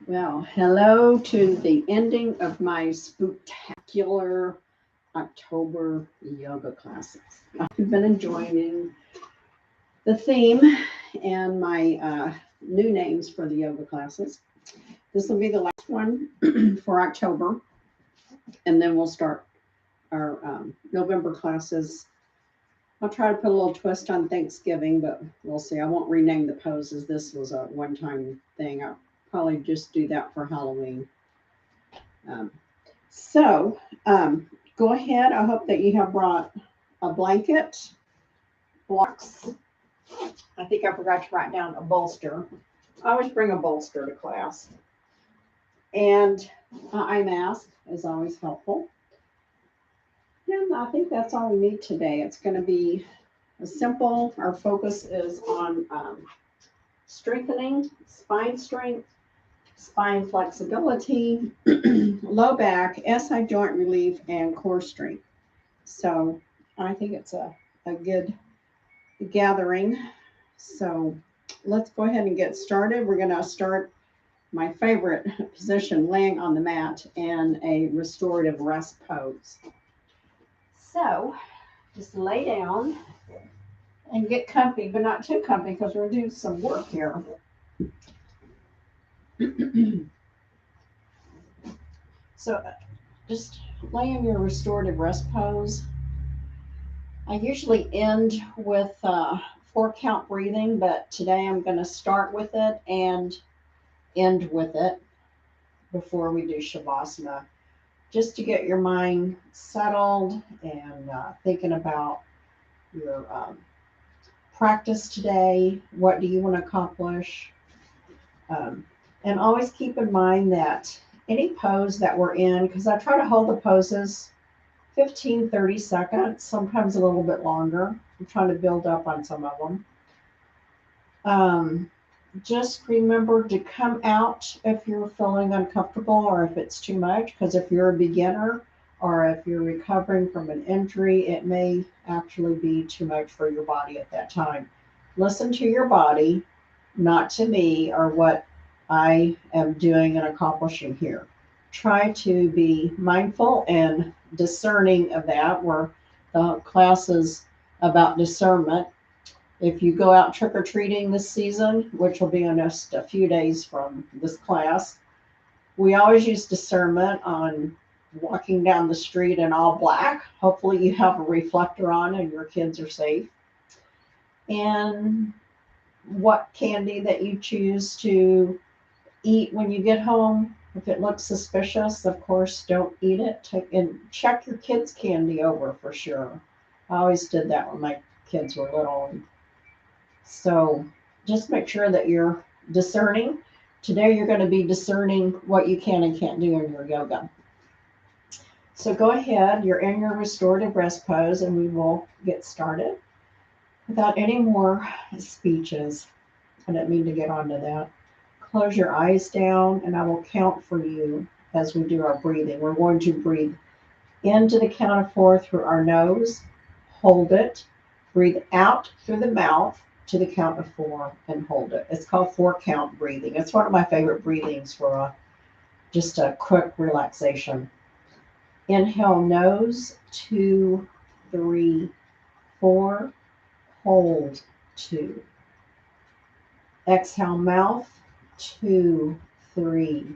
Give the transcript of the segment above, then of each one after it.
Well, hello to the ending of my spectacular October yoga classes. I've been enjoying the theme and my new names for the yoga classes. This will be the last one for October, and then we'll start our November classes. I'll try to put a little twist on Thanksgiving, but we'll see. I won't rename the poses. This was a one time thing. I'll probably just do that for Halloween. Um, So, go ahead. I hope that you have brought a blanket, blocks. I think I forgot to write down a bolster. I always bring a bolster to class. And an eye mask is always helpful. And I think that's all we need today. It's going to be simple. Our focus is on strengthening spine strength, spine flexibility, low back, SI joint relief, and core strength. So I think it's a good gathering. So let's go ahead and get started. We're going to start my favorite position, laying on the mat in a restorative rest pose. So just lay down and get comfy, but not too comfy because we're doing some work here. So just lay in your restorative rest pose. I usually end with 4 count breathing, but today I'm going to start with it and end with it before we do Shavasana, just to get your mind settled and thinking about your practice today. What do you want to accomplish? And always keep in mind that any pose that we're in, because I try to hold the poses 15, 30 seconds, sometimes a little bit longer. I'm trying to build up on some of them. Just remember to come out if you're feeling uncomfortable or if it's too much, because if you're a beginner or if you're recovering from an injury, it may actually be too much for your body at that time. Listen to your body, not to me or what I am doing and accomplishing here. Try to be mindful and discerning of that, where the class is about discernment. If you go out trick-or-treating this season, which will be in just a few days from this class, we always use discernment on walking down the street in all black. Hopefully you have a reflector on and your kids are safe. And what candy that you choose to eat when you get home. If it looks suspicious, of course, don't eat it. And check your kids' candy over for sure. I always did that when my kids were little. So just make sure that you're discerning. Today you're going to be discerning what you can and can't do in your yoga. So go ahead, you're in your restorative rest pose, and we will get started without any more speeches. I didn't mean to get onto that. Close your eyes down, and I will count for you as we do our breathing. We're going to breathe into the count of 4 through our nose, hold it, breathe out through the mouth to the count of 4, and hold it. It's called 4 count breathing. It's one of my favorite breathings for just a quick relaxation. Inhale nose, 2, 3, 4, hold 2. Exhale mouth, 2, 3,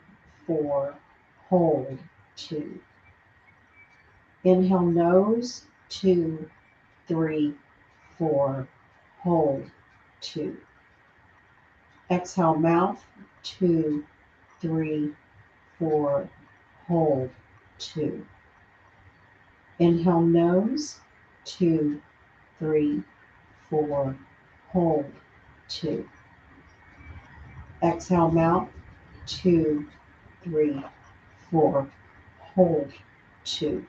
4, hold 2. Inhale nose, 2, 3, 4, hold 2. Exhale mouth, 2, 3, 4, hold 2. Inhale nose, 2, 3, 4, hold 2. Exhale mouth, 2, 3, 4, hold 2.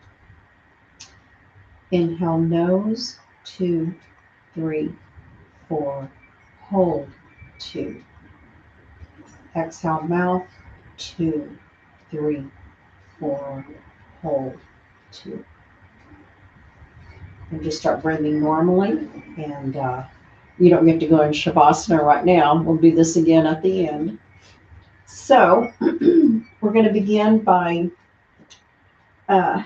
Inhale nose, 2, 3, 4, hold 2. Exhale mouth, 2, 3, 4, hold 2. And just start breathing normally. And you don't get to go in Shavasana right now. We'll do this again at the end. So we're going to begin by, perhaps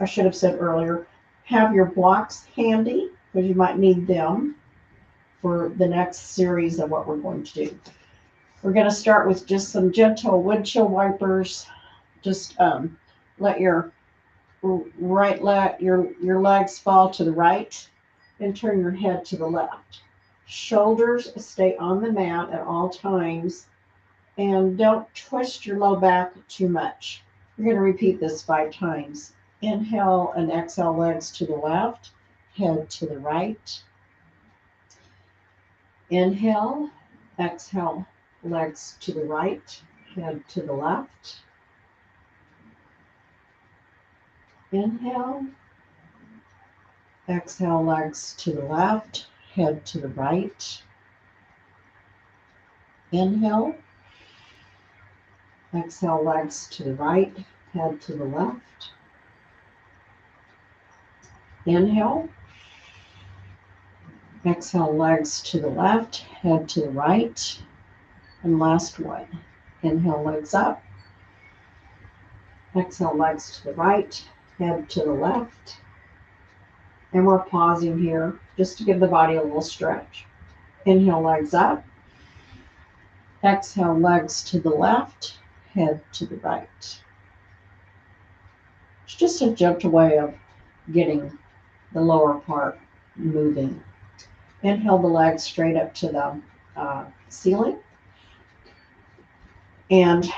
I should have said earlier, have your blocks handy because you might need them for the next series of what we're going to do. We're going to start with just some gentle windshield wipers. Just let your right leg, your legs fall to the right and turn your head to the left. Shoulders stay on the mat at all times and don't twist your low back too much. You're going to repeat this 5 times. Inhale and exhale, legs to the left, head to the right. Inhale, exhale, legs to the right, head to the left. Inhale, exhale, legs to the left, head to the right. Inhale, exhale, legs to the right, head to the left. Inhale, exhale, legs to the left, head to the right. And last one. Inhale, legs up. Exhale, legs to the right, head to the left. And we're pausing here just to give the body a little stretch. Inhale, legs up. Exhale, legs to the left, head to the right. It's just a gentle way of getting the lower part moving. Inhale the legs straight up to the ceiling. And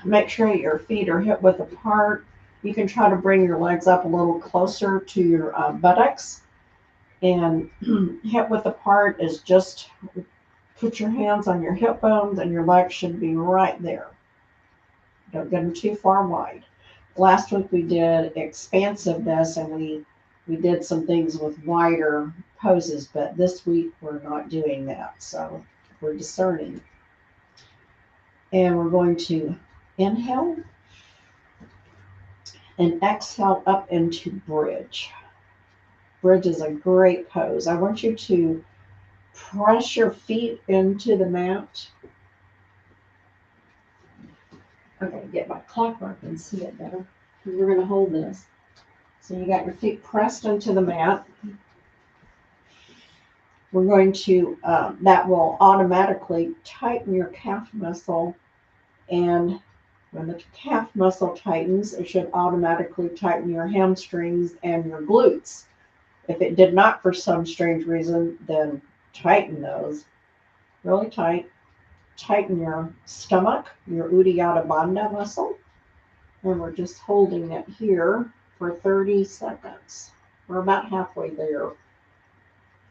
make sure your feet are hip width apart. You can try to bring your legs up a little closer to your buttocks. And hip width apart is just put your hands on your hip bones and your legs should be right there. Don't get them too far wide. Last week we did expansiveness and we did some things with wider poses, but this week we're not doing that. So we're discerning. And we're going to inhale and exhale up into bridge. Bridge is a great pose. I want you to press your feet into the mat. I'm going to get my clockwork and see it better. You're going to hold this. So you got your feet pressed into the mat. We're going to, that will automatically tighten your calf muscle. And when the calf muscle tightens, it should automatically tighten your hamstrings and your glutes. If it did not for some strange reason, then tighten those really tight. Tighten your stomach, your Uddiyana Bandha muscle. And we're just holding it here for 30 seconds. We're about halfway there,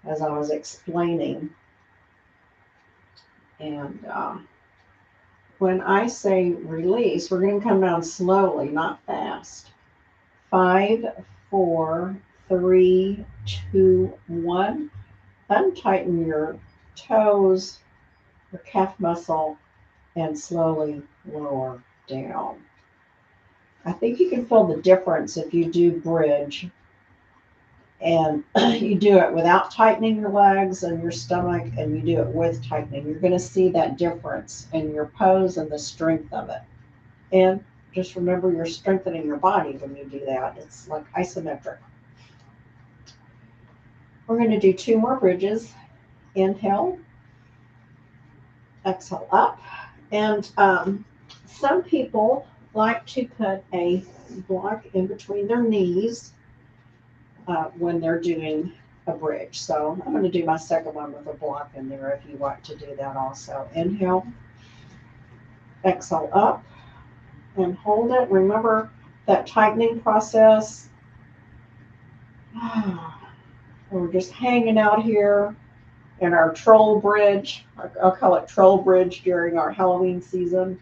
as I was explaining. And when I say release, we're going to come down slowly, not fast. 5, 4, 3, 2, 1. Untighten your toes, your calf muscle, and slowly lower down. I think you can feel the difference if you do bridge and you do it without tightening your legs and your stomach, and you do it with tightening. You're going to see that difference in your pose and the strength of it. And just remember, you're strengthening your body when you do that. It's like isometric. We're going to do 2 more bridges. Inhale, exhale up. And some people like to put a block in between their knees when they're doing a bridge. So I'm going to do my second one with a block in there if you want to do that also. Inhale, exhale up, and hold it. Remember that tightening process. We're just hanging out here in our troll bridge. I'll call it troll bridge during our Halloween season.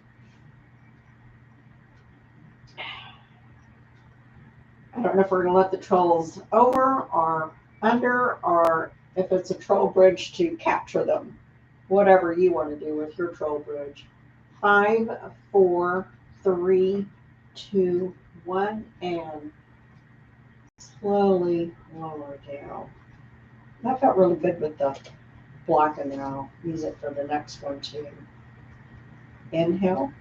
I don't know if we're going to let the trolls over or under, or if it's a troll bridge to capture them. Whatever you want to do with your troll bridge. 5, 4, 3, 2, 1, and slowly lower down. That felt really good with the block, and then I'll use it for the next one too. Inhale.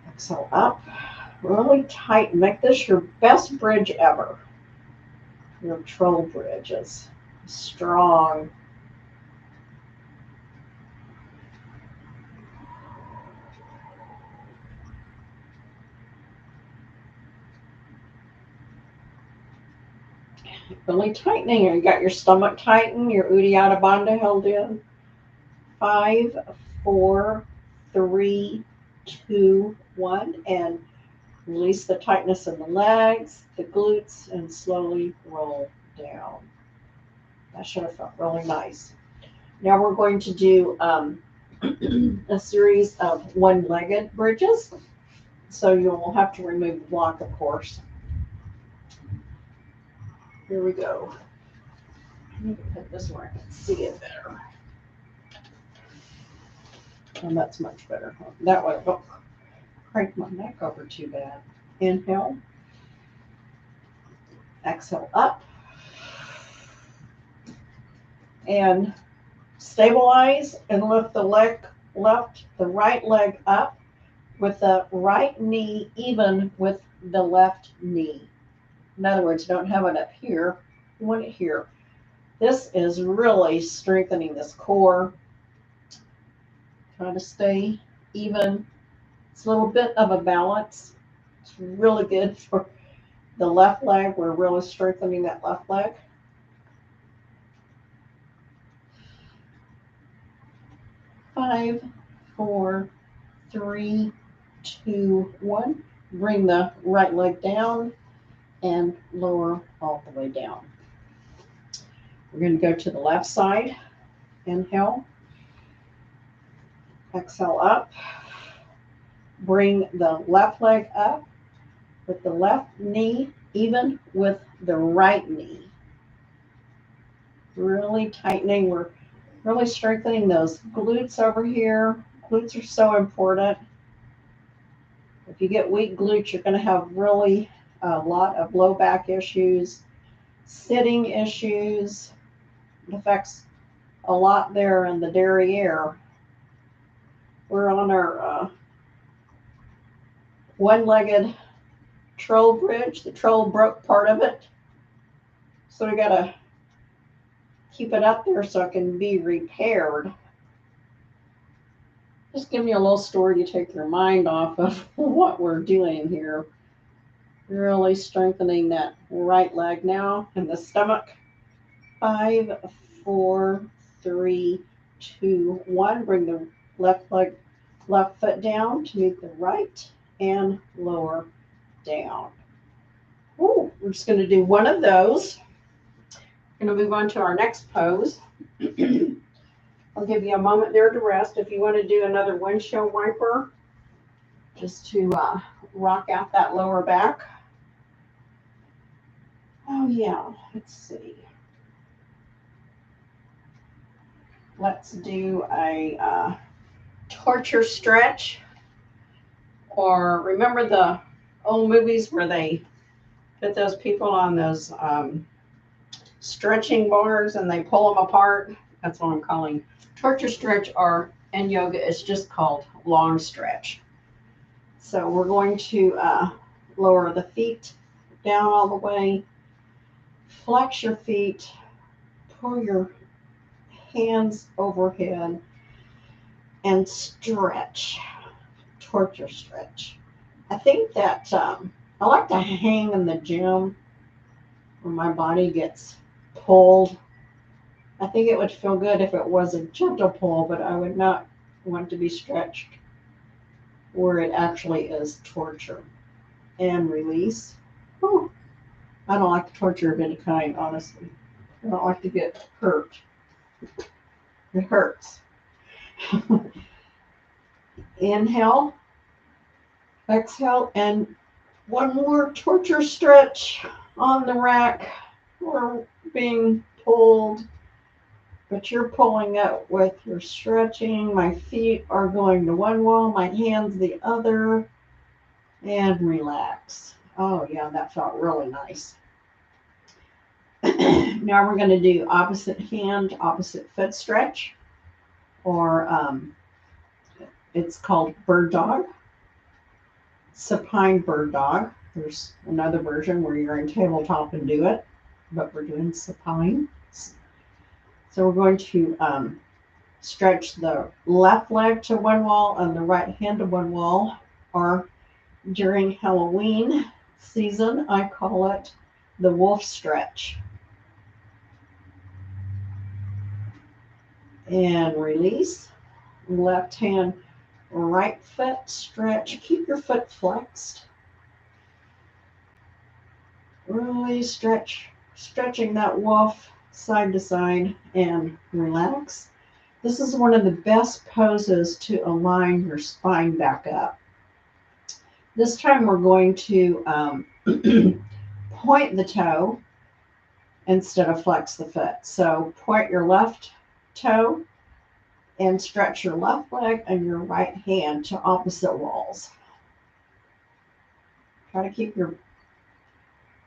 Exhale up. Really tight. Make this your best bridge ever. Your troll bridge is strong. Really tightening. You got your stomach tightened, your Uddiyana Bandha held in. 5, 4, 3, 2, 1, and release the tightness in the legs, the glutes, and slowly roll down. That should have felt really nice. Now we're going to do a series of one-legged bridges. So you'll have to remove the block, of course. Here we go. I need to put this where I can see it better. And that's much better. That way, don't crank my neck over too bad. Inhale. Exhale up. And stabilize and lift the right leg up with the right knee even with the left knee. In other words, don't have it up here. You want it here. This is really strengthening this core. Try to stay even. It's a little bit of a balance. It's really good for the left leg. We're really strengthening that left leg. Five, 4, 3, 2, 1. Bring the right leg down and lower all the way down. We're going to go to the left side. Inhale. Exhale up. Bring the left leg up with the left knee even with the right knee. Really tightening. We're really strengthening those glutes over here. Glutes are so important. If you get weak glutes, you're going to have really a lot of low back issues, sitting issues. It affects a lot there in the derriere. We're on our one-legged troll bridge. The troll broke part of it. So we got to keep it up there so it can be repaired. Just give me a little story to take your mind off of what we're doing here. Really strengthening that right leg now and the stomach. 5, 4, 3, 2, 1. Bring the left foot down to meet the right and lower down. Ooh, we're just going to do one of those. We're going to move on to our next pose. I'll give you a moment there to rest. If you want to do another windshield wiper, just to rock out that lower back. Oh yeah, let's see. Let's do a torture stretch. Or remember the old movies where they put those people on those stretching bars and they pull them apart? That's what I'm calling torture stretch, or in yoga it's just called long stretch. So we're going to lower the feet down all the way, flex your feet, pull your hands overhead, and stretch. Torture stretch. I think that I like to hang in the gym where my body gets pulled. I think it would feel good if it was a gentle pull, but I would not want to be stretched where it actually is torture. And release. Whew. I don't like the torture of any kind, honestly. I don't like to get hurt. It hurts. Inhale. Exhale, and one more torture stretch on the rack. We're being pulled, but you're pulling up with your stretching. My feet are going to one wall, my hands the other, and relax. Oh yeah, that felt really nice. Now we're going to do opposite hand, opposite foot stretch, or It's called bird dog, supine bird dog. There's another version where you're in tabletop and do it, but we're doing supine. So we're going to stretch the left leg to one wall and the right hand to one wall, or during Halloween season, I call it the wolf stretch. And release. Left hand, right foot stretch. Keep your foot flexed. Really stretching that wolf side to side, and relax. This is one of the best poses to align your spine back up. This time we're going to point the toe instead of flex the foot. So point your left toe and stretch your left leg and your right hand to opposite walls. Try to keep your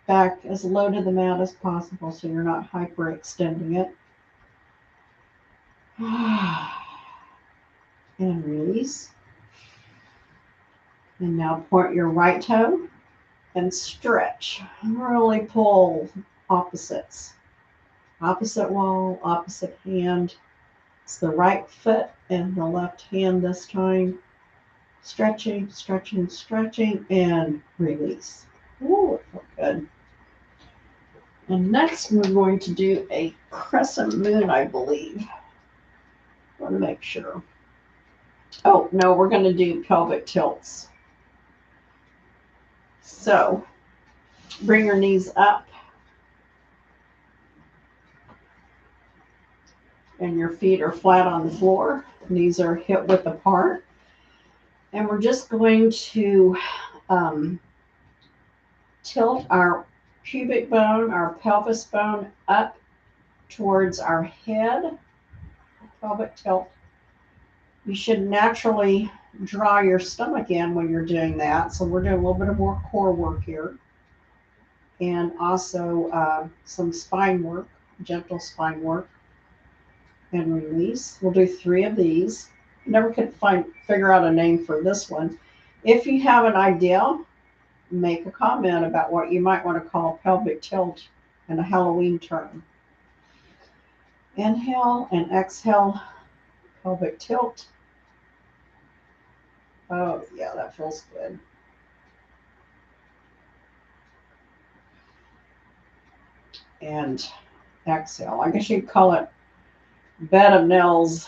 back as low to the mat as possible so you're not hyperextending it. And release. And now point your right toe and stretch. Really pull opposites. Opposite wall, opposite hand. It's the right foot and the left hand this time. Stretching, stretching, stretching, and release. Ooh, it felt good. And next we're going to do a crescent moon, I believe. I want to make sure. Oh, no, we're going to do pelvic tilts. So bring your knees up and your feet are flat on the floor. Knees are hip width apart. And we're just going to tilt our pubic bone, our pelvis bone up towards our head. Pelvic tilt. You should naturally draw your stomach in when you're doing that. So we're doing a little bit of more core work here. And also some spine work, gentle spine work. And release. We'll do 3 of these. Never could figure out a name for this one. If you have an idea, make a comment about what you might want to call pelvic tilt in a Halloween term. Inhale and exhale, pelvic tilt. Oh, yeah, that feels good. And exhale. I guess you'd call it bed of nails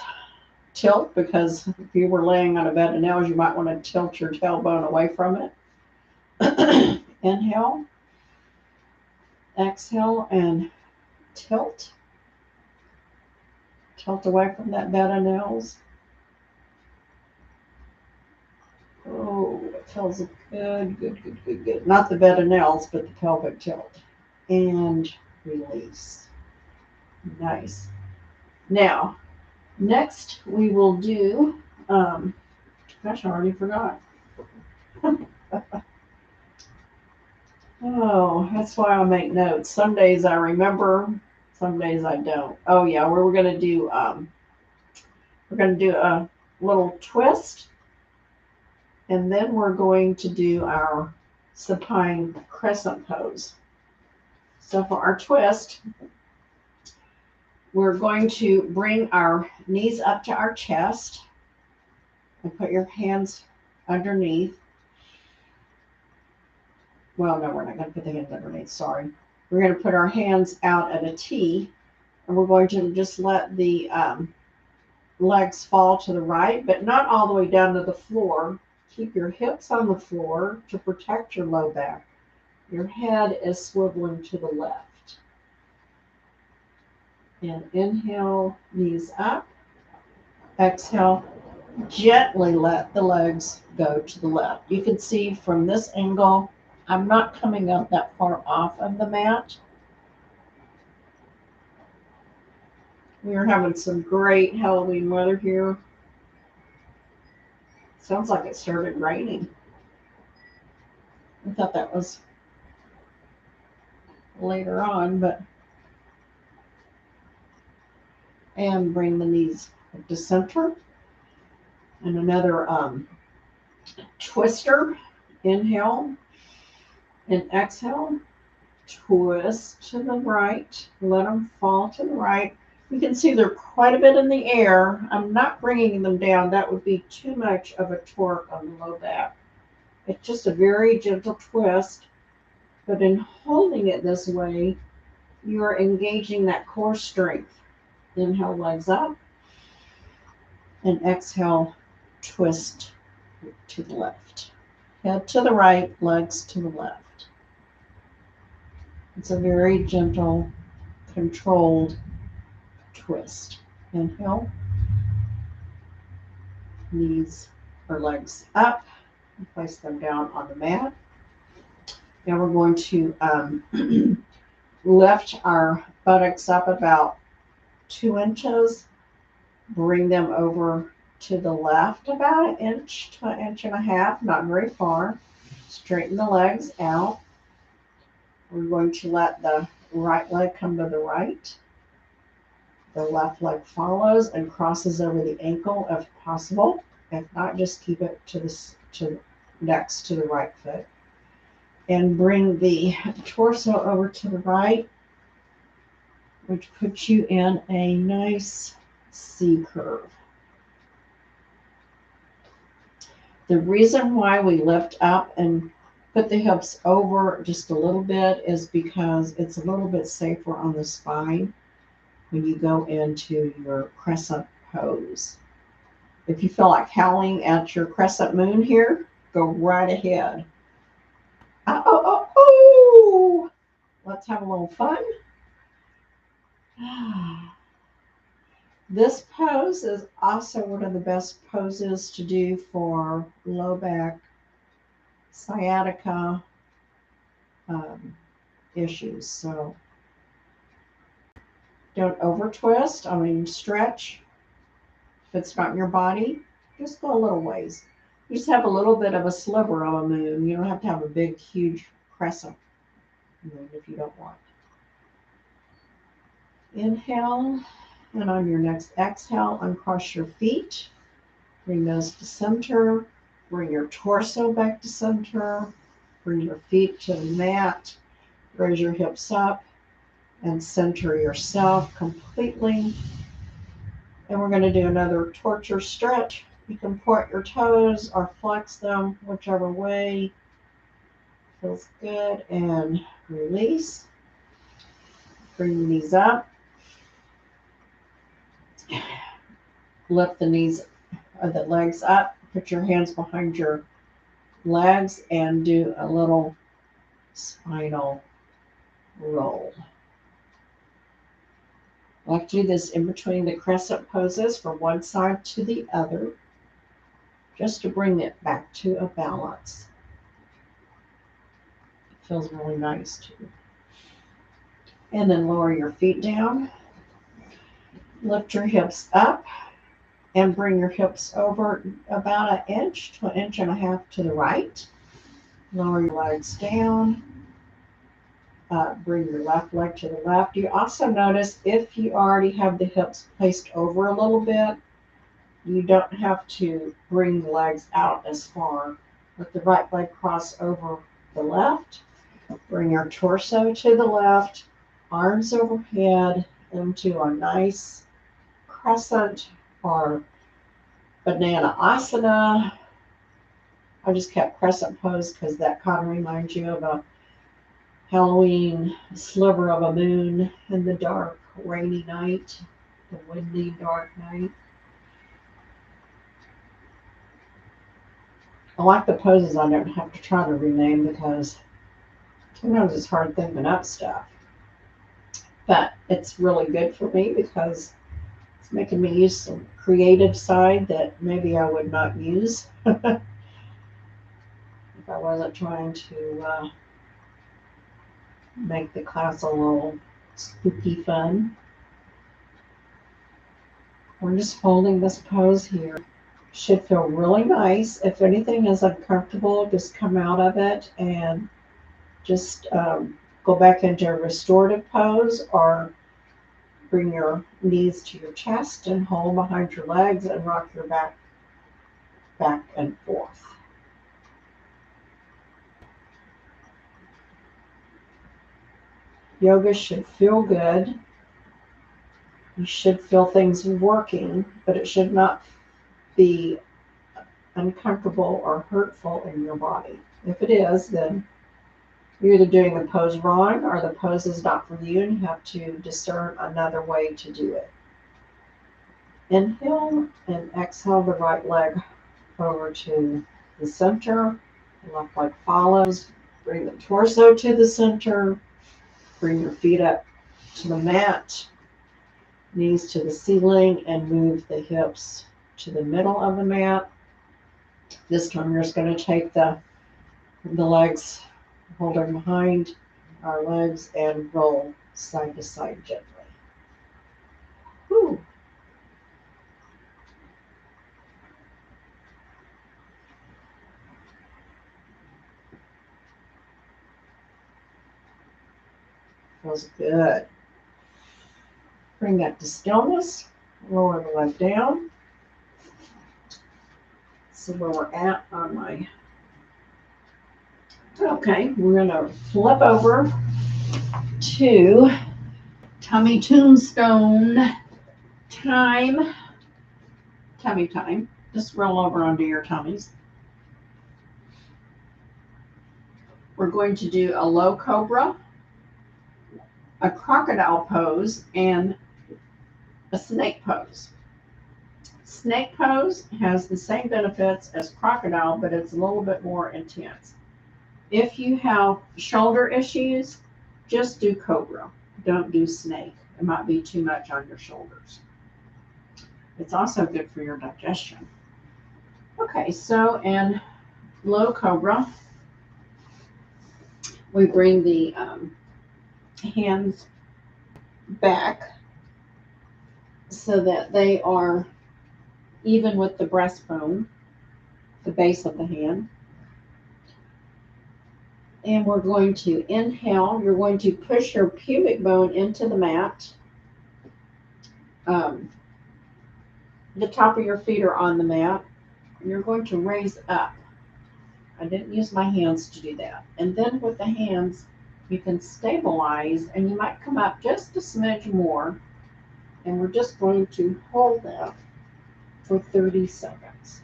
tilt, because if you were laying on a bed of nails, you might want to tilt your tailbone away from it. Inhale, exhale, and tilt. Tilt away from that bed of nails. Oh, it feels good, good, good, good, good. Not the bed of nails, but the pelvic tilt. And release. Nice. Now, next we will do, gosh, I already forgot. Oh, that's why I make notes. Some days I remember, some days I don't. Oh yeah, we're gonna do a little twist, and then we're going to do our supine crescent pose. So for our twist, we're going to bring our knees up to our chest and put your hands underneath. Well, no, we're not going to put the hands underneath, sorry. We're going to put our hands out at a T, and we're going to just let the legs fall to the right, but not all the way down to the floor. Keep your hips on the floor to protect your low back. Your head is swiveling to the left. And inhale, knees up. Exhale, gently let the legs go to the left. You can see from this angle, I'm not coming up that far off of the mat. We are having some great Halloween weather here. Sounds like it started raining. I thought that was later on, but. And bring the knees to center. And another twister. Inhale and exhale. Twist to the right. Let them fall to the right. You can see they're quite a bit in the air. I'm not bringing them down. That would be too much of a torque on the low back. It's just a very gentle twist. But in holding it this way, you are engaging that core strength. Inhale, legs up. And exhale, twist to the left. Head to the right, legs to the left. It's a very gentle, controlled twist. Inhale, knees or legs up, and place them down on the mat. Now we're going to lift our buttocks up about 2 inches, bring them over to the left about 1 inch to 1.5 inches, not very far. Straighten the legs out. We're going to let the right leg come to the right. The left leg follows and crosses over the ankle if possible. If not, just keep it next to the right foot. And bring the torso over to the right, which puts you in a nice C curve. The reason why we lift up and put the hips over just a little bit is because it's a little bit safer on the spine when you go into your crescent pose. If you feel like howling at your crescent moon here, go right ahead. Oh. Let's have a little fun. This pose is also one of the best poses to do for low back sciatica issues. So don't over twist. I mean, stretch. If it's not in your body, just go a little ways. You just have a little bit of a sliver of a moon. You don't have to have a big, huge crescent moon if you don't want. Inhale, and on your next exhale, uncross your feet. Bring those to center. Bring your torso back to center. Bring your feet to the mat. Raise your hips up and center yourself completely. And we're going to do another torture stretch. You can point your toes or flex them, whichever way feels good, and release. Bring the knees up. Lift the knees or the legs up. Put your hands behind your legs and do a little spinal roll. I like to do this in between the crescent poses from one side to the other, just to bring it back to a balance. It feels really nice too. And then lower your feet down. Lift your hips up and bring your hips over about 1 inch to 1.5 inches to the right. Lower your legs down. Bring your left leg to the left. You also notice if you already have the hips placed over a little bit, you don't have to bring the legs out as far. Let the right leg cross over the left. Bring your torso to the left, arms overhead into a nice crescent or banana asana. I just kept crescent pose because that kind of reminds you of a Halloween sliver of a moon in the dark, rainy night, the windy, dark night. I like the poses I don't have to try to rename because sometimes it's hard thinking up stuff. But it's really good for me because it's making me use some creative side that maybe I would not use if I wasn't trying to make the class a little spooky fun. We're just holding this pose here. Should feel really nice. If anything is uncomfortable, just come out of it and just go back into a restorative pose or bring your knees to your chest and hold behind your legs and rock your back back and forth. Yoga should feel good. You should feel things working, but it should not be uncomfortable or hurtful in your body. If it is, then you're either doing the pose wrong or the pose is not for you and you have to discern another way to do it. Inhale and exhale the right leg over to the center. The left leg follows. Bring the torso to the center. Bring your feet up to the mat, knees to the ceiling, and move the hips to the middle of the mat. This time you're just going to take the legs, hold them behind our legs, and roll side to side gently. Whew. Feels good. Bring that to stillness. Lower the leg down. See where we're at on my... Okay, we're going to flip over to tummy tombstone time. Tummy time. Just roll over onto your tummies. We're going to do a low cobra, a crocodile pose, and a snake pose. Snake pose has the same benefits as crocodile, but it's a little bit more intense. If you have shoulder issues, just do cobra. Don't do snake. It might be too much on your shoulders. It's also good for your digestion. Okay, so in low cobra, we bring the hands back so that they are even with the breastbone, the base of the hand. And we're going to inhale. You're going to push your pubic bone into the mat. The top of your feet are on the mat. And you're going to raise up. I didn't use my hands to do that. And then with the hands, you can stabilize, and you might come up just a smidge more. And we're just going to hold that for 30 seconds.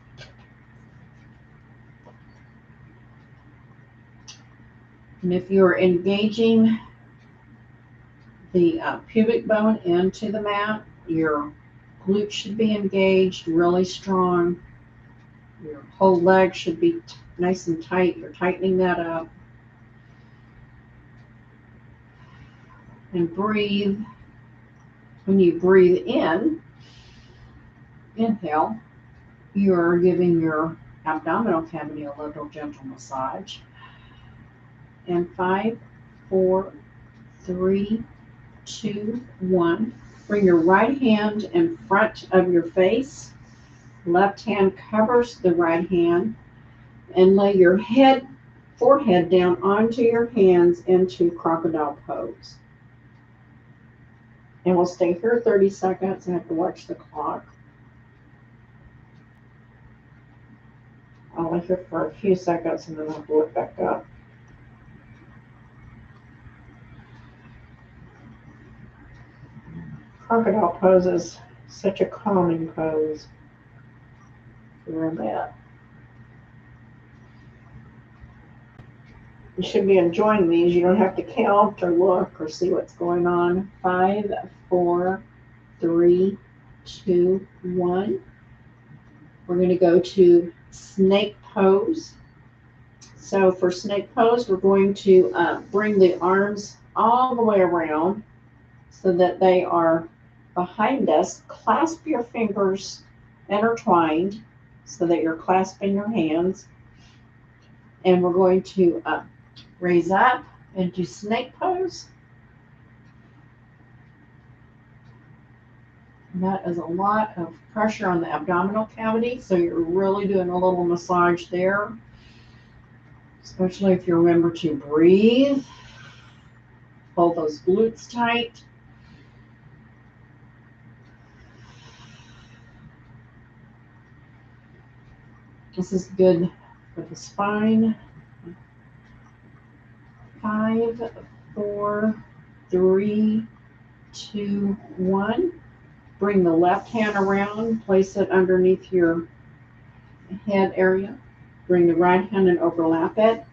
And if you're engaging the pubic bone into the mat, your glutes should be engaged really strong. Your whole leg should be nice and tight. You're tightening that up. And breathe. When you breathe in, inhale, you're giving your abdominal cavity a little gentle massage. And 5, 4, 3, 2, 1. Bring your right hand in front of your face. Left hand covers the right hand. And lay your forehead down onto your hands into crocodile pose. And we'll stay here 30 seconds. I have to watch the clock. I'll lay here for a few seconds and then I'll have to look back up. Crocodile pose is such a calming pose. Remember that. You should be enjoying these. You don't have to count or look or see what's going on. 5, 4, 3, 2, 1. We're going to go to snake pose. So for snake pose, we're going to bring the arms all the way around so that they are behind us. Clasp your fingers intertwined so that you're clasping your hands. And we're going to raise up into snake pose. And that is a lot of pressure on the abdominal cavity, so you're really doing a little massage there, especially if you remember to breathe. Hold those glutes tight. This is good for the spine. 5, 4, 3, 2, 1. Bring the left hand around, place it underneath your head area. Bring the right hand and overlap it,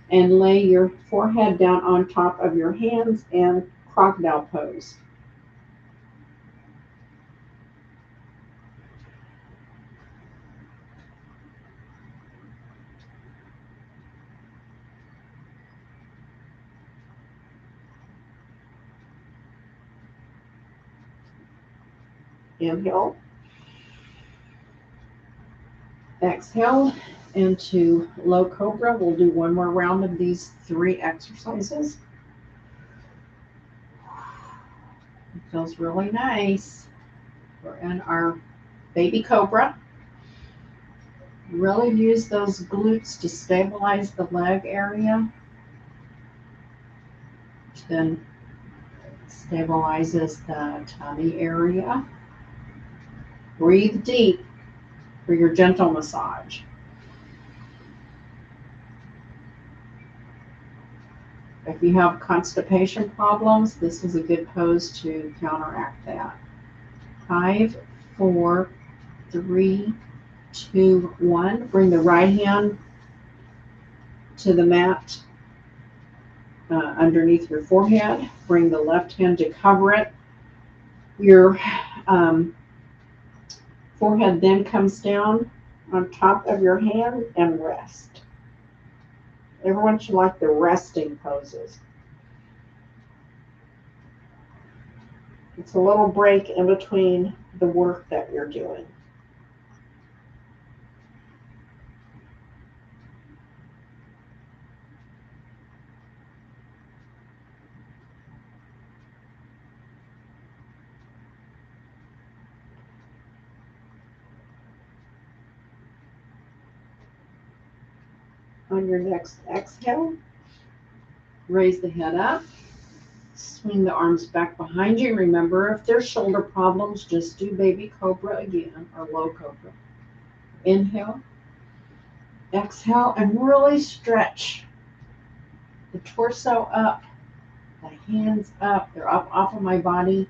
and lay your forehead down on top of your hands and crocodile pose. Inhale, exhale into low cobra. We'll do one more round of these 3 exercises. It feels really nice. We're in our baby cobra. Really use those glutes to stabilize the leg area, which then stabilizes the tummy area. Breathe deep for your gentle massage. If you have constipation problems, this is a good pose to counteract that. 5, 4, 3, 2, 1. Bring the right hand to the mat underneath your forehead. Bring the left hand to cover it. Your forehead then comes down on top of your hand and rest. Everyone should like the resting poses. It's a little break in between the work that you're doing. On your next exhale, raise the head up, swing the arms back behind you. Remember, if there's shoulder problems, just do baby cobra again, or low cobra. Inhale, exhale, and really stretch the torso up, the hands up. They're up off of my body.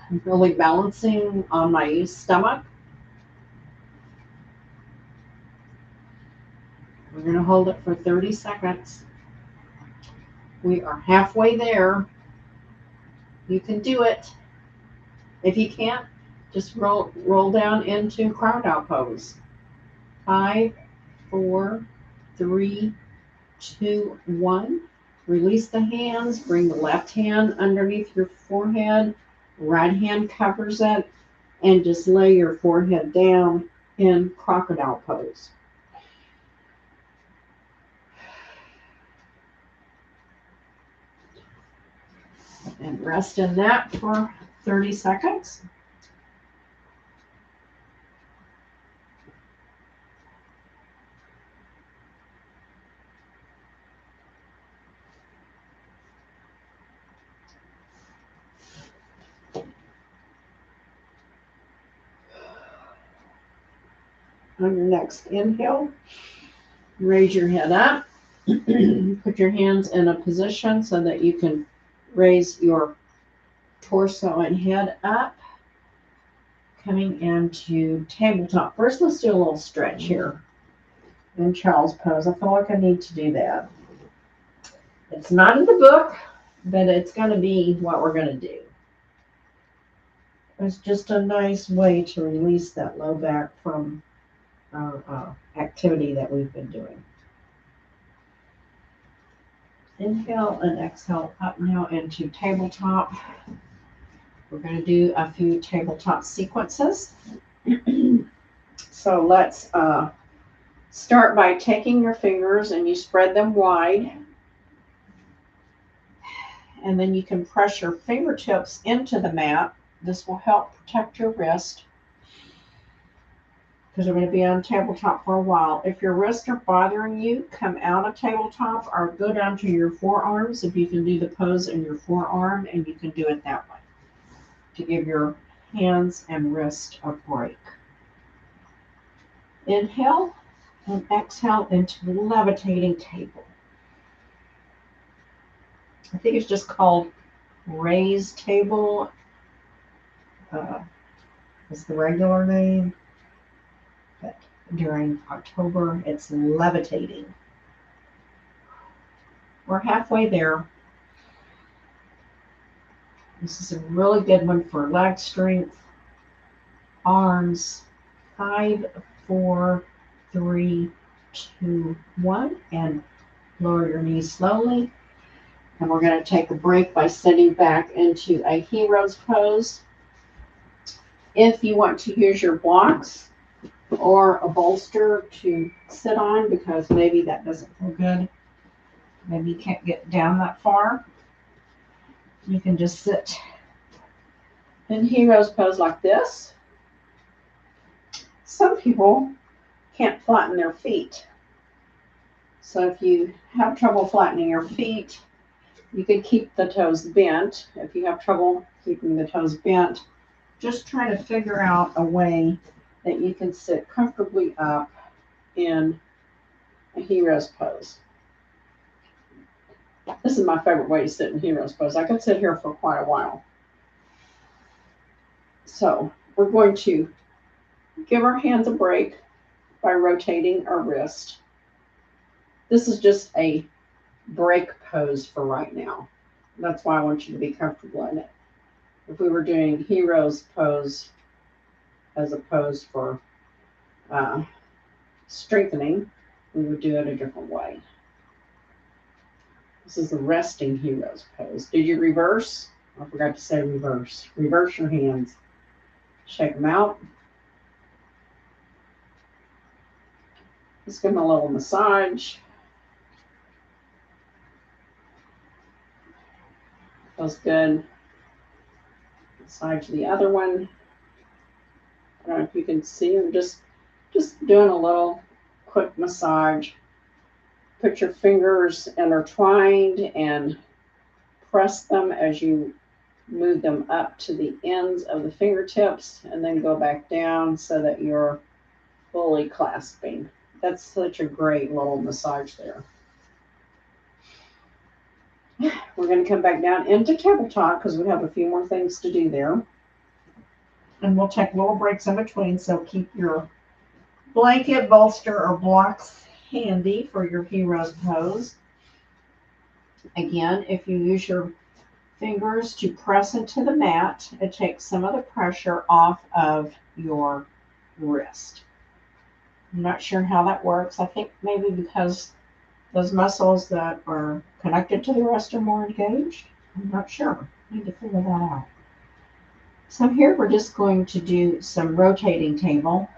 I'm really balancing on my stomach. We're going to hold it for 30 seconds. We are halfway there. You can do it. If you can't, just roll down into crocodile pose. 5, 4, 3, 2, 1. Release the hands. Bring the left hand underneath your forehead. Right hand covers it. And just lay your forehead down in crocodile pose. And rest in that for 30 seconds. On your next inhale, raise your head up. Put your hands in a position so that you can raise your torso and head up. Coming into tabletop. First, let's do a little stretch here in child's pose. I feel like I need to do that. It's not in the book, but it's going to be what we're going to do. It's just a nice way to release that low back from our activity that we've been doing. Inhale and exhale up now into tabletop. We're going to do a few tabletop sequences. So let's start by taking your fingers and you spread them wide. And then you can press your fingertips into the mat. This will help protect your wrist because we're going to be on tabletop for a while. If your wrists are bothering you, come out of tabletop or go down to your forearms if you can do the pose in your forearm, and you can do it that way to give your hands and wrist a break. Inhale and exhale into the levitating table. I think it's just called raised table. Is the regular name. But during October, it's levitating. We're halfway there. This is a really good one for leg strength, arms. 5, 4, 3, 2, 1, and lower your knees slowly. And we're going to take a break by sitting back into a hero's pose. If you want to use your blocks or a bolster to sit on, because maybe that doesn't feel good, maybe you can't get down that far, you can just sit in hero's pose like this. Some people can't flatten their feet. So if you have trouble flattening your feet, you can keep the toes bent. If you have trouble keeping the toes bent, just try to figure out a way that you can sit comfortably up in a hero's pose. This is my favorite way to sit in hero's pose. I could sit here for quite a while. So we're going to give our hands a break by rotating our wrist. This is just a break pose for right now. That's why I want you to be comfortable in it. If we were doing hero's pose as a pose for strengthening, we would do it a different way. This is the resting hero's pose. Did you reverse? I forgot to say reverse. Reverse your hands. Shake them out. Just give them a little massage. Feels good. Massage the other one. I don't know if you can see. I'm just doing a little quick massage. Put your fingers intertwined and press them as you move them up to the ends of the fingertips, and then go back down so that you're fully clasping. That's such a great little massage there. We're going to come back down into tabletop because we have a few more things to do there. And we'll take little breaks in between, so keep your blanket, bolster, or blocks handy for your hero's pose. Again, if you use your fingers to press into the mat, it takes some of the pressure off of your wrist. I'm not sure how that works. I think maybe because those muscles that are connected to the wrist are more engaged. I'm not sure. I need to figure that out. So here we're just going to do some rotating table.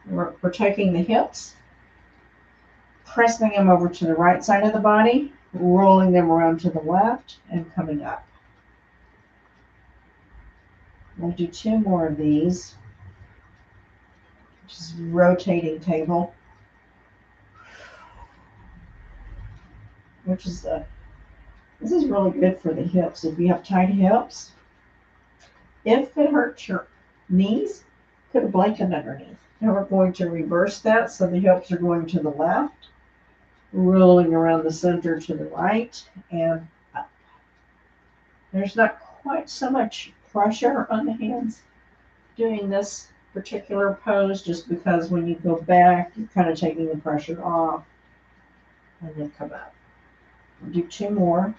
We're taking the hips, pressing them over to the right side of the body, rolling them around to the left, and coming up. We'll do 2 more of these. Just rotating table, which is this is really good for the hips. If you have tight hips, if it hurts your knees, put a blanket underneath. Now we're going to reverse that, so the hips are going to the left, rolling around the center to the right, and up. There's not quite so much pressure on the hands doing this particular pose, just because when you go back, you're kind of taking the pressure off, and then come up. We'll do 2 more,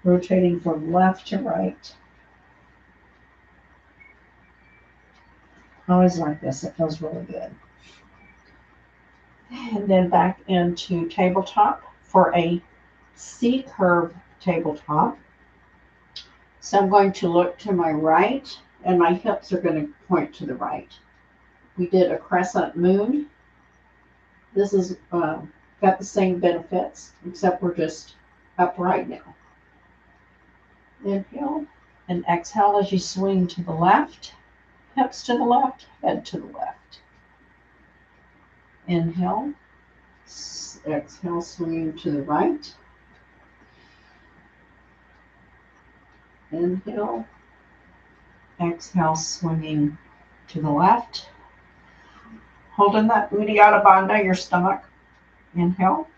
rotating from left to right. I always like this. It feels really good. And then back into tabletop for a C curve tabletop. So I'm going to look to my right, and my hips are going to point to the right. We did a crescent moon. This is got the same benefits, except we're just upright now. Inhale and exhale as you swing to the left, hips to the left, head to the left. Inhale, exhale, swinging to the right. Inhale, exhale, swinging to the left. Holding that Uddiyana Bandha, your stomach. Inhale.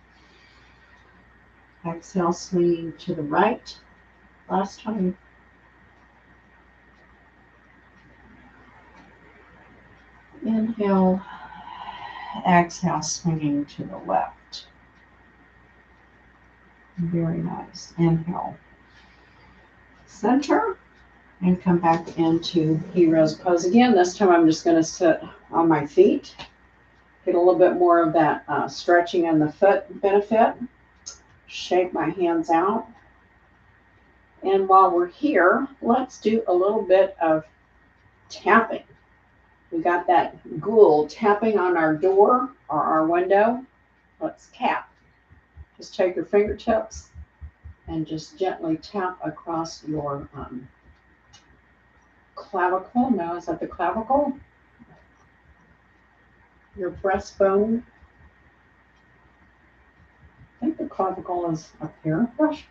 Exhale, swinging to the right. Last time. Inhale. Exhale, swinging to the left. Very nice. Inhale. Center. And come back into hero's pose again. This time I'm just going to sit on my feet. Get a little bit more of that stretching on the foot benefit. Shake my hands out. And while we're here, let's do a little bit of tapping. We got that ghoul tapping on our door or our window. Let's tap. Just take your fingertips and just gently tap across your clavicle. No, is that the clavicle? Your breastbone. I think the clavicle is up here. Gosh,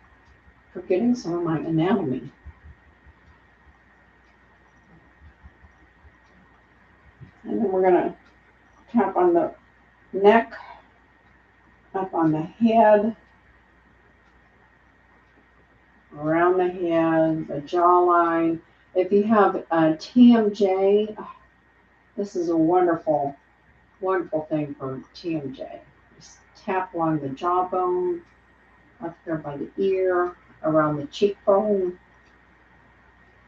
forgetting some of my anatomy. And then we're going to tap on the neck, up on the head, around the head, the jawline. If you have a TMJ, this is a wonderful, wonderful thing for TMJ. Just tap along the jawbone, up here by the ear, around the cheekbone,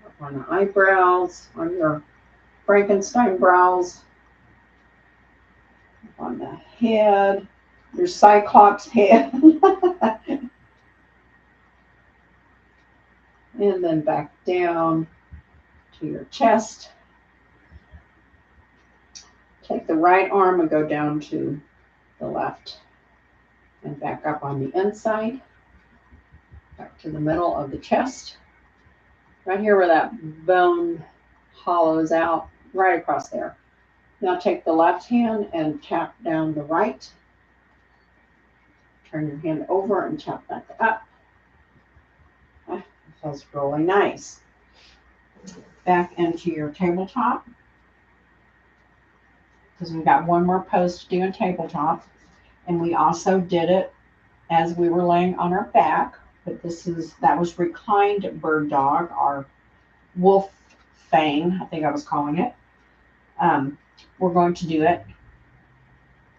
up on the eyebrows, on your Frankenstein brows, up on the head, your Cyclops head. And then back down to your chest. Take the right arm and go down to the left and back up on the inside, back to the middle of the chest, right here where that bone hollows out, right across there. Now take the left hand and tap down the right. Turn your hand over and tap back up. It feels really nice. Back into your tabletop, because we've got one more pose to do in tabletop, and we also did it as we were laying on our back, but that was reclined bird dog, our wolf fang, I think I was calling it. We're going to do it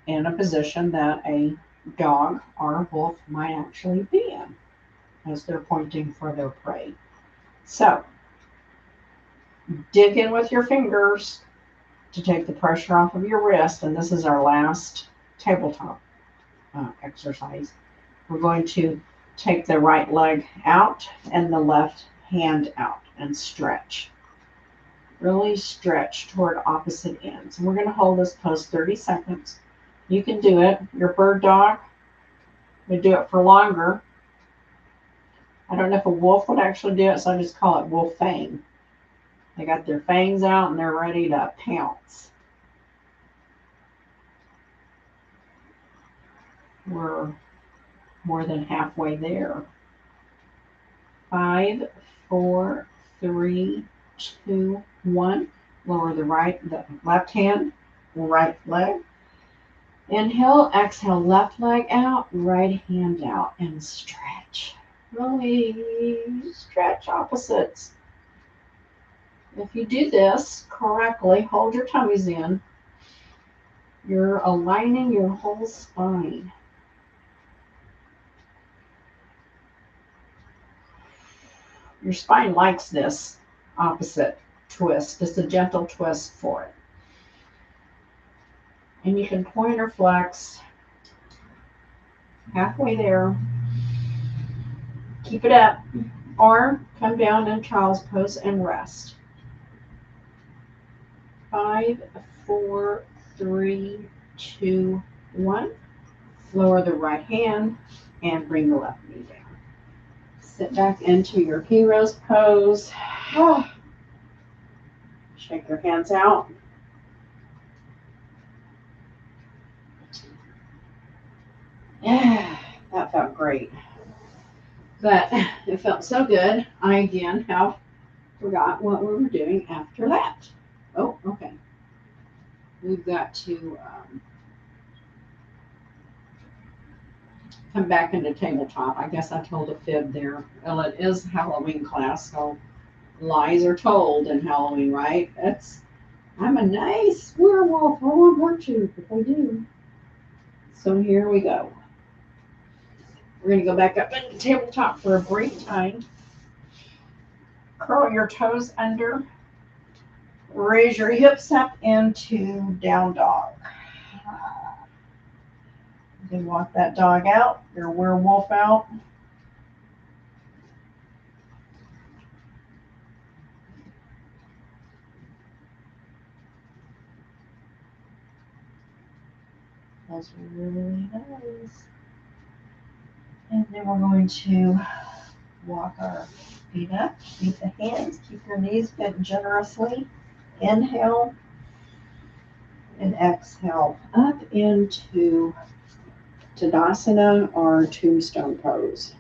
in a position that a dog or a wolf might actually be in as they're pointing for their prey. So dig in with your fingers to take the pressure off of your wrist, and this is our last tabletop exercise. We're going to take the right leg out and the left hand out and stretch. Really stretch toward opposite ends. And we're going to hold this pose 30 seconds. You can do it. Your bird dog would do it for longer. I don't know if a wolf would actually do it, so I just call it wolf fang. They got their fangs out and they're ready to pounce. We're more than halfway there. 5, 4, 3, 2, 1. Lower the left hand, right leg. Inhale, exhale, left leg out, right hand out, and stretch. Really stretch opposites. If you do this correctly, hold your tummies in, you're aligning your whole spine. Your spine likes this opposite twist, just a gentle twist for it. And you can point or flex. Halfway there. Keep it up. Or come down in child's pose and rest. 5, 4, 3, 2, 1. Lower the right hand and bring the left knee down. Sit back into your hero's pose. Shake your hands out. Yeah, that felt great. But it felt so good, I again have forgot what we were doing after that. Oh, okay. we've got to come back into tabletop. I guess I told a fib there. Well, it is Halloween class, so lies are told in Halloween, right? I'm a nice werewolf. I won't hurt you, but they do. So here we go. We're going to go back up into tabletop for a brief time. Curl your toes under. Raise your hips up into down dog. You can walk that dog out, your werewolf out. That's really nice. And then we're going to walk our feet up, keep the hands, keep your knees bent generously. Inhale and exhale up into Tadasana or tombstone pose.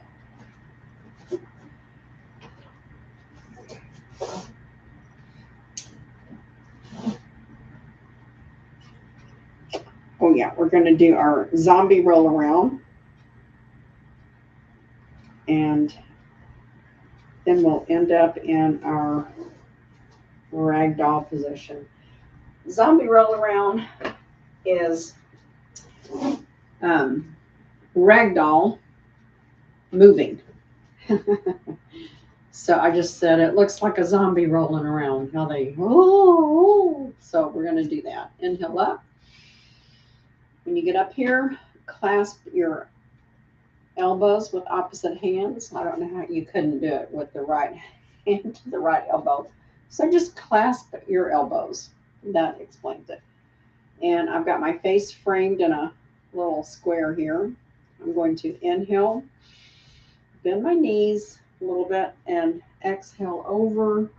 Oh yeah, we're going to do our zombie roll around. And then we'll end up in our ragdoll position. Zombie roll around is ragdoll moving. So I just said it looks like a zombie rolling around. How they, oh. So we're going to do that. Inhale up. When you get up here, clasp your elbows with opposite hands. I don't know how you couldn't do it with the right hand to the right elbow. So just clasp your elbows. That explains it. And I've got my face framed in a little square here. I'm going to inhale, bend my knees a little bit, and exhale over.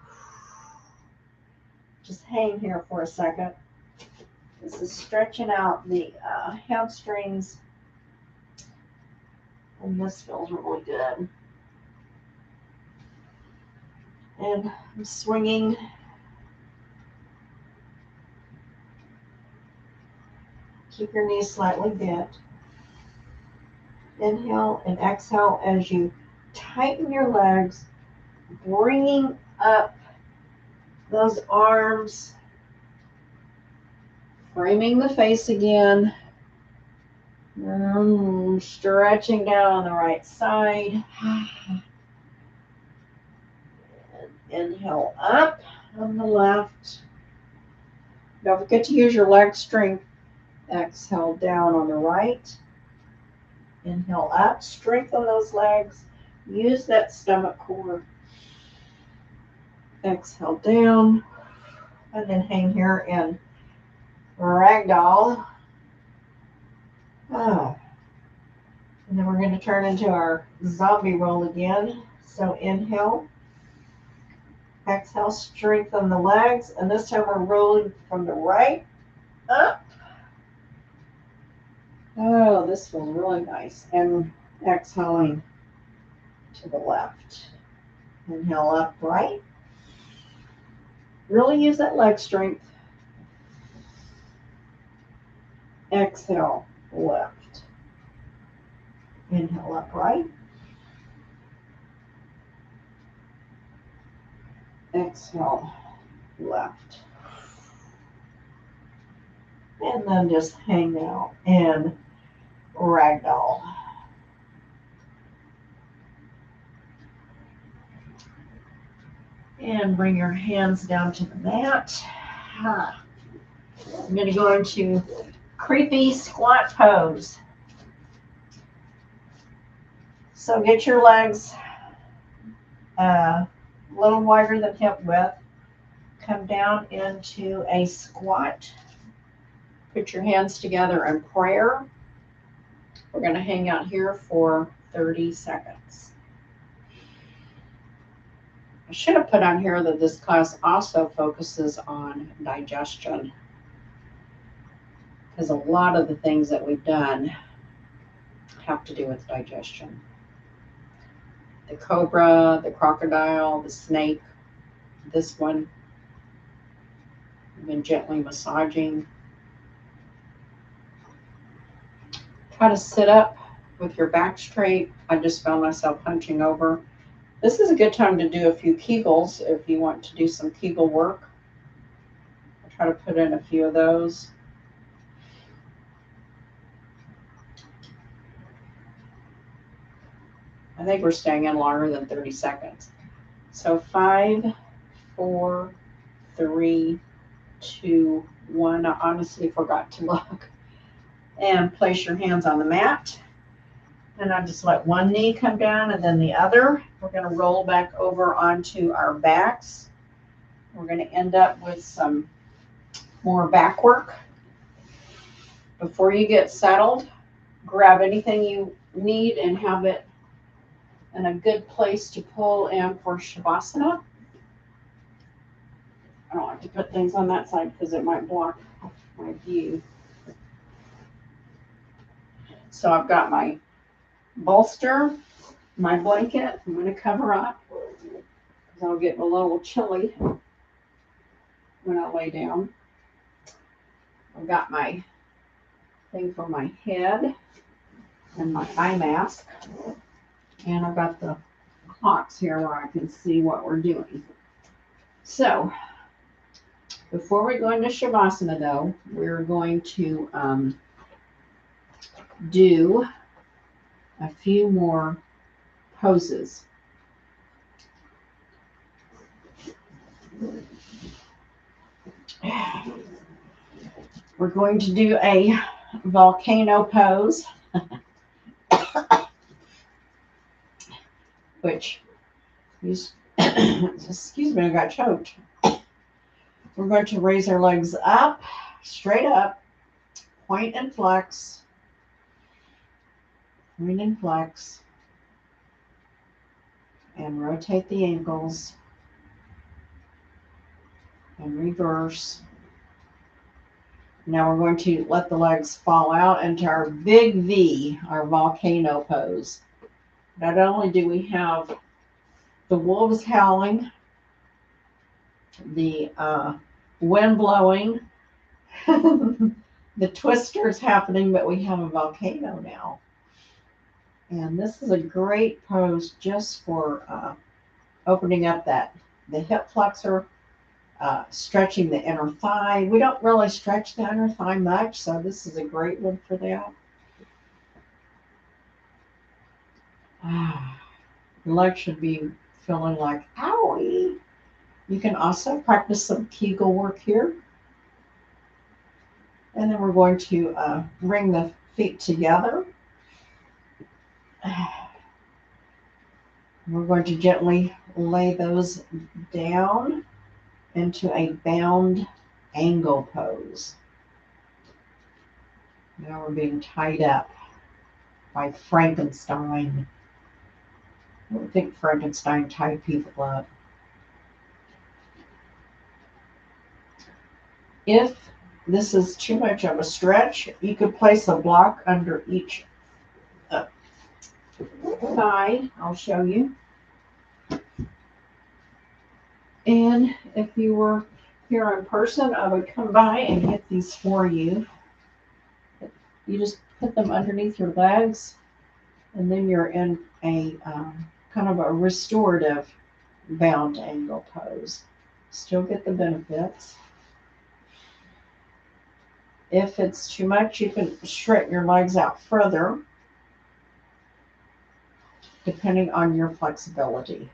Just hang here for a second. This is stretching out the hamstrings. And this feels really good. And I'm swinging. Keep your knees slightly bent. Inhale and exhale as you tighten your legs, bringing up those arms, framing the face again. Stretching down on the right side. Inhale up on the left. Don't forget to use your leg strength. Exhale down on the right. Inhale up. Strengthen those legs. Use that stomach core. Exhale down. And then hang here in ragdoll. And then we're going to turn into our zombie roll again. So inhale. Exhale, strengthen the legs. And this time we're rolling from the right up. Oh, this feels really nice. And exhaling to the left. Inhale up right. Really use that leg strength. Exhale left. Inhale up right. Exhale left. And then just hang out in ragdoll. And bring your hands down to the mat. I'm going to go into creepy squat pose. So get your legs a little wider than hip width. Come down into a squat. Put your hands together in prayer. We're going to hang out here for 30 seconds. I should have put on here that this class also focuses on digestion, because a lot of the things that we've done have to do with digestion. The cobra, the crocodile, the snake, this one, I've been gently massaging how to sit up with your back straight. I just found myself hunching over. This is a good time to do a few Kegels if you want to do some Kegel work. I'll try to put in a few of those. I think we're staying in longer than 30 seconds. So 5, 4, 3, 2, 1. I honestly forgot to look. And place your hands on the mat. And I just let one knee come down and then the other. We're going to roll back over onto our backs. We're going to end up with some more back work. Before you get settled, grab anything you need and have it in a good place to pull in for Shavasana. I don't like to put things on that side because it might block my view. So I've got my bolster, my blanket. I'm going to cover up because I'll get a little chilly when I lay down. I've got my thing for my head and my eye mask. And I've got the clocks here where I can see what we're doing. So before we go into Shavasana though, we're going to do a few more poses. We're going to do a volcano pose, which, excuse me, I got choked. We're going to raise our legs up, straight up, point and flex, point and flex, and rotate the ankles, and reverse. Now we're going to let the legs fall out into our big V, our volcano pose. Not only do we have the wolves howling, the wind blowing, the twisters happening, but we have a volcano now. And this is a great pose just for opening up the hip flexor, stretching the inner thigh. We don't really stretch the inner thigh much, so this is a great one for that. Your leg should be feeling like, owie. You can also practice some Kegel work here. And then we're going to bring the feet together. We're going to gently lay those down into a bound angle pose. Now we're being tied up by Frankenstein. I don't think Frankenstein tied people up. If this is too much of a stretch, you could place a block under each thigh. I'll show you. And if you were here in person, I would come by and get these for you. You just put them underneath your legs, and then you're in a kind of a restorative bound angle pose. Still get the benefits. If it's too much, you can straighten your legs out further, depending on your flexibility.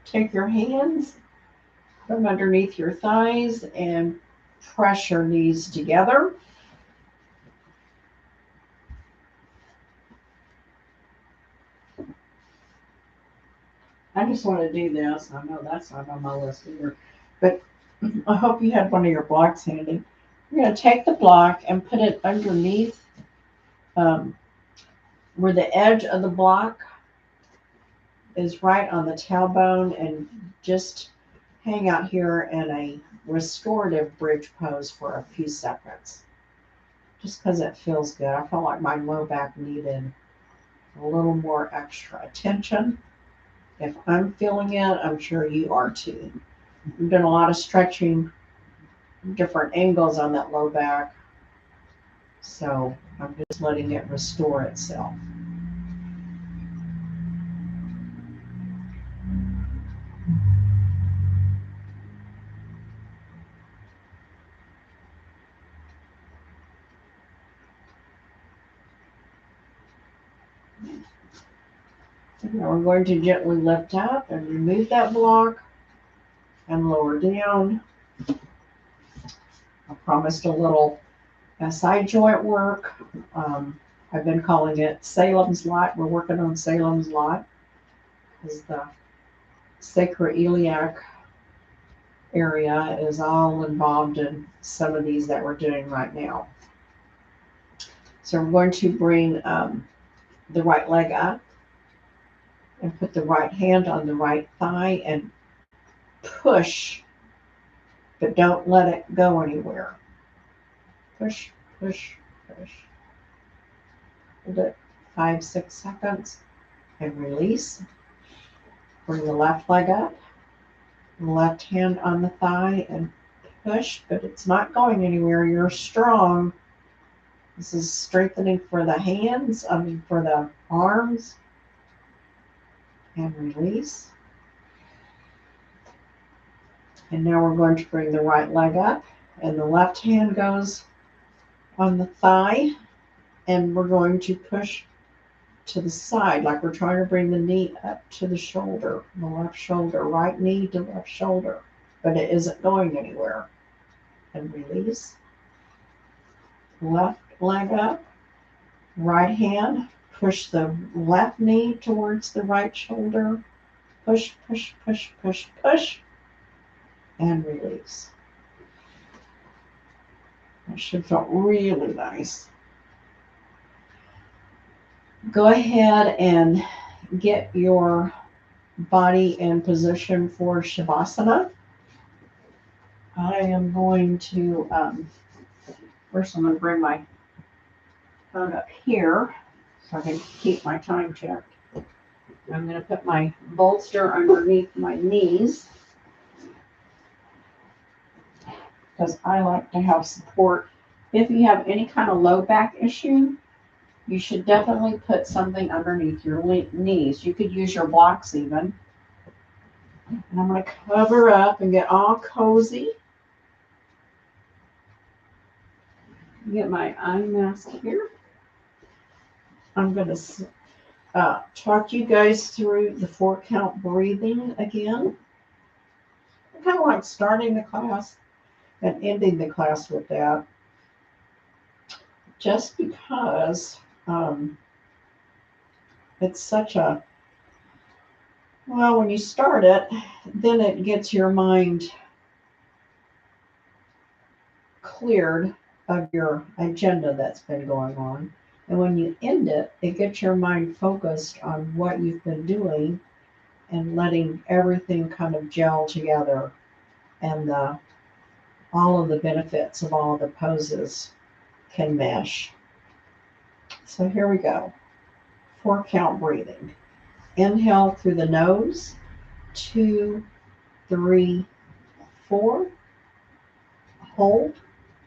Take your hands, put them underneath your thighs, and press your knees together. I just want to do this. I know that's not on my list either, but I hope you had one of your blocks handy. You're going to take the block and put it underneath where the edge of the block is right on the tailbone, and just hang out here in a restorative bridge pose for a few seconds. Just because it feels good. I felt like my low back needed a little more extra attention. If I'm feeling it, I'm sure you are too. I'm doing a lot of stretching, different angles on that low back. So I'm just letting it restore itself. Now we're going to gently lift up and remove that block and lower down. I promised a little side joint work. I've been calling it Salem's Lot. We're working on Salem's Lot because the sacroiliac area is all involved in some of these that we're doing right now. So we're going to bring the right leg up and put the right hand on the right thigh and push, but don't let it go anywhere. Push, push, push. Hold it 5-6 seconds and release. Bring the left leg up, left hand on the thigh and push, but it's not going anywhere. You're strong. This is strengthening for the hands, for the arms. And release. And now we're going to bring the right leg up and the left hand goes on the thigh and we're going to push to the side like we're trying to bring the knee up to the shoulder, the left shoulder, right knee to left shoulder, but it isn't going anywhere. And release. Left leg up, right hand, push the left knee towards the right shoulder, push, push, push, push, push, and release. That should feel really nice. Go ahead and get your body in position for Shavasana. I am going to, first I'm going to bring my phone up here so I can keep my time checked. I'm going to put my bolster underneath my knees because I like to have support. If you have any kind of low back issue, you should definitely put something underneath your knees. You could use your blocks even. And I'm going to cover up and get all cozy. Get my eye mask here. I'm going to talk you guys through the 4-count breathing again. I kind of like starting the class and ending the class with that. Just because it's such a, well, when you start it, then it gets your mind cleared of your agenda that's been going on. And when you end it, it gets your mind focused on what you've been doing and letting everything kind of gel together and all of the benefits of all of the poses can mesh. So here we go. 4-count breathing. Inhale through the nose, 2, 3, 4. Hold,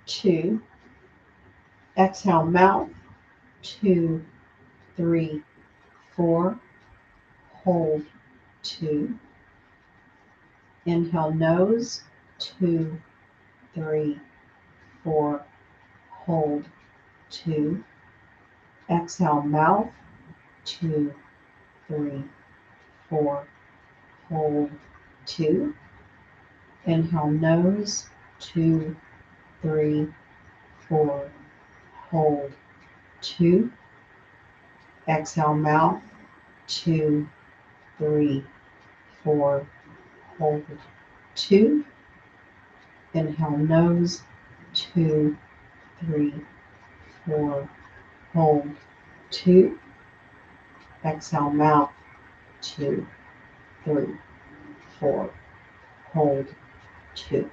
2. Exhale, mouth, 2, 3, 4. Hold, 2. Inhale, nose, 2, 3, 4. Hold, 2. Exhale, mouth, 2, 3, 4. Hold, 2. Inhale, nose, 2, 3, 4. Hold, 2. Exhale, mouth, 2, 3, 4. Hold, 2. Inhale, nose, 2, 3, 4. Hold, 2. Exhale, mouth, 2, 3, 4. Hold, 2.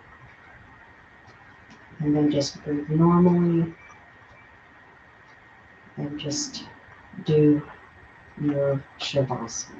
And then just breathe normally and just do your Shavasana.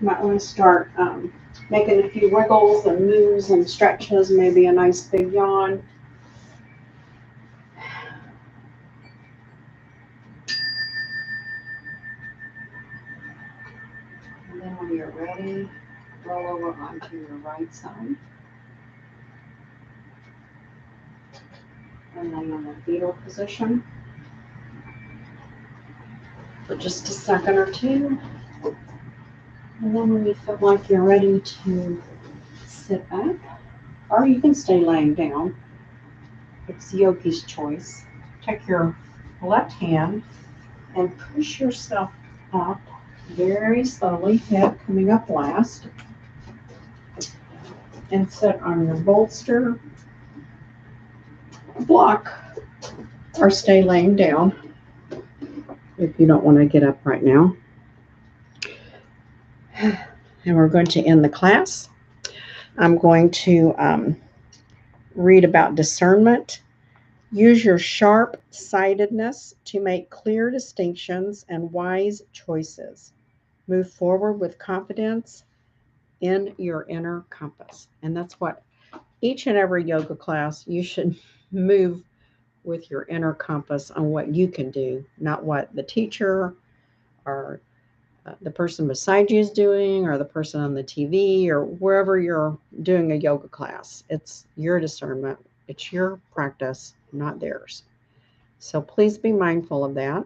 Might want to start making a few wiggles and moves and stretches, maybe a nice big yawn. And then when you're ready, roll over onto your right side. And lay in the fetal position for just a second or two. And then when you feel like you're ready to sit up, or you can stay laying down, it's yogi's choice. Take your left hand and push yourself up very slowly, head coming up last, and sit on your bolster, block, or stay laying down if you don't want to get up right now. And we're going to end the class. I'm going to read about discernment. Use your sharp-sightedness to make clear distinctions and wise choices. Move forward with confidence in your inner compass. And that's what each and every yoga class, you should move with your inner compass on what you can do, not what the teacher or the person beside you is doing, or the person on the TV, or wherever you're doing a yoga class. It's your discernment. It's your practice, not theirs. So please be mindful of that.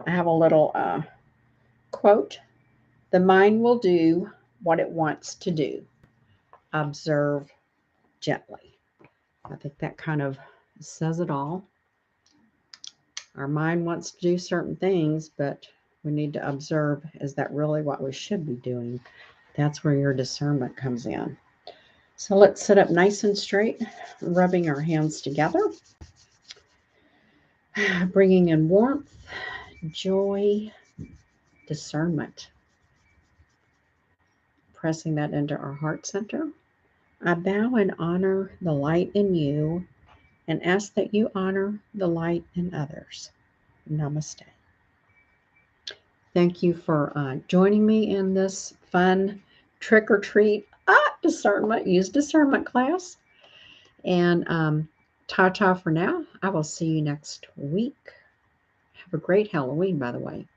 I have a little quote. The mind will do what it wants to do. Observe gently. I think that kind of says it all. Our mind wants to do certain things, but we need to observe, is that really what we should be doing? That's where your discernment comes in. So let's sit up nice and straight, rubbing our hands together, bringing in warmth, joy, discernment, pressing that into our heart center. I bow and honor the light in you and ask that you honor the light in others. Namaste. Thank you for joining me in this fun trick or treat discernment, use discernment class. And ta-ta for now. I will see you next week. Have a great Halloween, by the way.